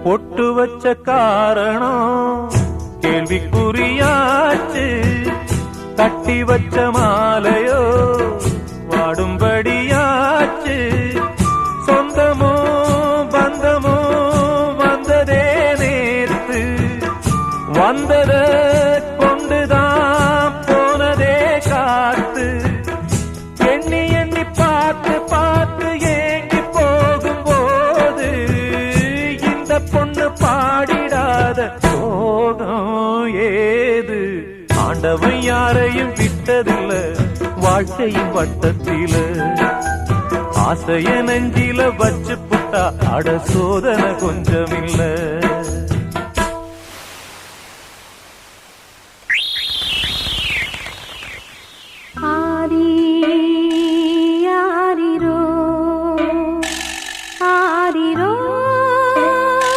பொட்டு வச்ச காரணம் கேள்விக்குறியாச்சு. கட்டி வச்ச மாலையோ வாடும்படியாச்சு. சொந்தமோ பந்தமோ வந்ததே நேத்து, வந்தத கொண்டுதான் போனதே காத்து. எண்ணி எண்ணி பார்த்து பார்த்து ஏங்கி போகும்போது இந்த பொண்ணு பாடிடாத சோகம் ஏது? ஆண்டவன் யாரையும் விட்டதில்ல வாழ்க்கையின் வட்டத்தில. ஆசைய நெஞ்சில வச்சு புட்டா அட சோதனை கொஞ்சமில்ல.